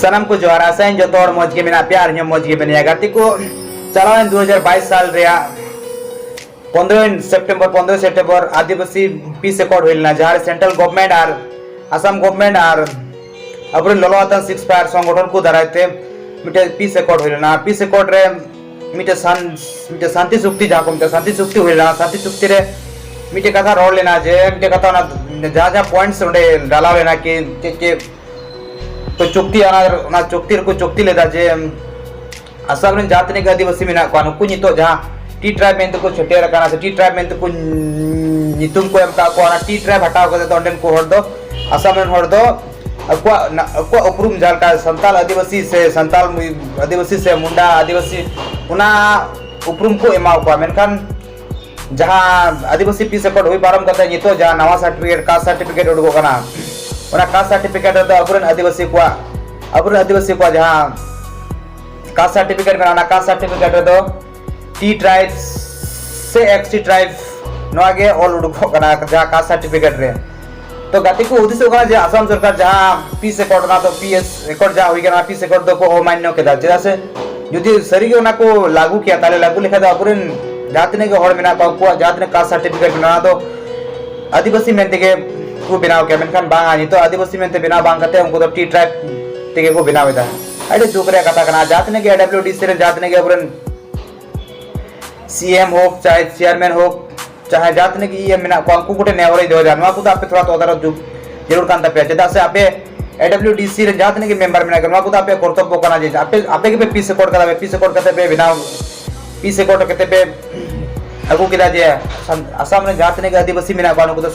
सनम को जोहार आसाइन जो तोड़ मौज के बिना प्यार न्यो मौज के बिना गाती को चलावन 2022 साल रिया 15 सेप्टेम्बर आदिवासी पीस एकॉर्ड हुइलना जहां सेंट्रल गवर्नमेंट और असम गवर्नमेंट और अब्रुल ललवातन 6 फायर संगठन को धराइते मिटे पीस एकॉर्ड हुइलना पीस एकॉर्ड रे मिटे शांति चुक्ति जहां को मिटे शांति चुक्ति हुइलना शांति चुक्ति रे मिटे कथा रोड लेना जे मिटे कथा ना जहां पॉइंट्स उंडे डाला लेना कि तो चुक्ति ना चुक्ति को चुक्ति लेदा जे असम रे जातने के आदिवासी मेना को नुकु नितो जहां टी ट्राइब में को छटे रखना से टी ट्राइब में को नितुम को एमका को ना टी ट्राइब हटाव को तो अंडन को हर दो असम में हर दो अक्वा उपरुम जाल का संताल आदिवासी से मुंडा आदिवासी उना उपरुम को एमाव को मेनखान जहां आदिवासी पीस एकॉर्ड हुई पारम करता नितो जहां नवा सर्टिफिकेट कास्ट सर्टिफिकेट उडको कना उना कास्ट सर्टिफिकेट तो अबुरन आदिवासी को जहां कास्ट सर्टिफिकेट में ना कास्ट सर्टिफिकेट तो टी ट्राइब से एक्सटी ट्राइब नोगे ऑल उडको कना जहां कास्ट सर्टिफिकेट रे तो गाती को उद्देश्य होगा जे असम सरकार जहां पीस एकॉर्ड ना तो पीएस एकॉर्ड जहां होइगा पीस एकॉर्ड तो को अमान्य केदा जेदा से यदि सरीगे उना को लागू किया ताले लागू लिखा तो अबुरन जातने के हड़ मेना को जातने कास्ट सर्टिफिकेट बना तो आदिवासी मेनते के को बनाव के मेनखान बांगा नि तो आदिवासी मेनते बिना बांग करते उनको तो टी ट्राइब तेगे को बनावेदा अरे दुकरे कथा कना जातने के डब्ल्यूडीसी रे जातने के अबुरन सीएम हो चाहे चेयरमैन हो चाहे जातने की ये मेना को कुटे नेवरे दो जानवा को आपे थोड़ा तो अदर जरूर कांता पे जेदा से आपे एडब्ल्यूडीसी रे जातने के मेंबर मेना करवा को आपे कर्तव्य करना जे आपे के पीस कोड करता पीस कोड करते पे बिना पीस कोड करते पे अगु किदा जे असम रे जातने के आदिवासी मेना को तो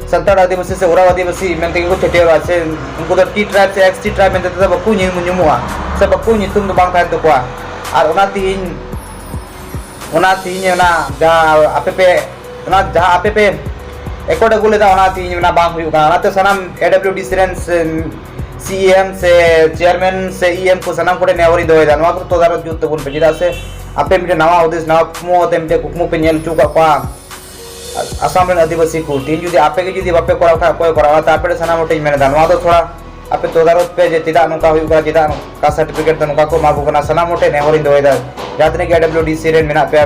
संताड़ आदिवासी से उराव आदिवासी मेनते को छटेवा से उनको तो टी ट्राइब से एक्सटी ट्राइब मेनते तो बकु निमुआ से बकु नितुम बांग थाय तो को और ओना तीन जहां आपे पे एकॉर्ड अगुले दा ओना तीन ना बांग हुई का तो सनम एडब्ल्यूडीसी रेन सीएम से चेयरमैन से ईएम को सनम कोडे नेवरी दोय दा नवा को तो दारो जुत बुन पेजिदा से आपे मिटे नवा उद्देश्य नवा कुमो तेमते कुमो पे नेल चुका को असम रे आदिवासी को तीन जुदी आपे के जुदी बापे कोरा था कोई कोरा था आपे सनम मोटे मेने दानवा तो थोड़ा आपे तो दारो पे जे तिदा नुका हुई का जिदा का सर्टिफिकेट तो नुका को मागु कना सनम मोटे नेवरी दोय दा जातने के एडब्ल्यूडीसी रे मेना पे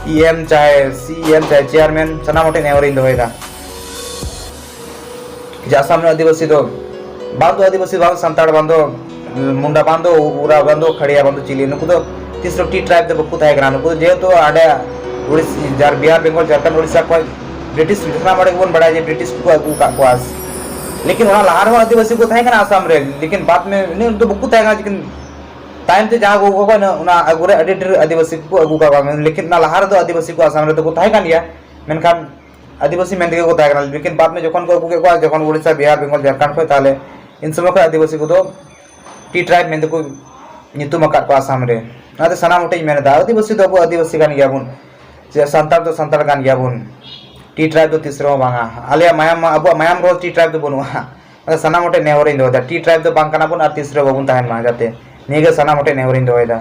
ईएम चाहे सीएम चाहे चेयरमैन सना मोटे नेवरी दोयदा जासम रे आदिवासी दो बांधो आदिवासी बांधो संताड़ बांधो मुंडा बांधो उरा बांधो खड़िया बांधो चिली नुको तो तीसरो टी ट्राइब दे बकु थाय गना नुको जे तो आडे उड़ीसा जार बिहार बंगाल झारखंड उड़ीसा को ब्रिटिश जितना बड़े कोन बड़ा जे ब्रिटिश को अगु का पास लेकिन वहां लहार आदिवासी को थाय गना असम रे लेकिन बाद में ने तो बकु थाय गना लेकिन टाइम ते जहां को को ना अगुरे एडिटर आदिवासी को अगु का लेकिन ना लहार तो आदिवासी को असम रे तो को थाय गन या मेनखान आदिवासी मेन को थाय गना लेकिन बाद में जखन को अगु के जखन उड़ीसा बिहार बंगाल झारखंड को ताले इन समय को आदिवासी को तो टी ट्राइब मेन को नितुम का असम रे ना तो सना मोटे मेन दा आदिवासी तो को आदिवासी गान गयाबुन जे संतार तो संतार गान गयाबुन टी ट्राइब तो तीसरो बांगा आले मायाम अब मायाम रोज टी ट्राइब तो बनुआ सना मोटे नेवरे दो टी ट्राइब तो बांग कना बुन और तीसरो बाबुन ताहन मा जाते नेगे सना मोटे नेवरे दोयदा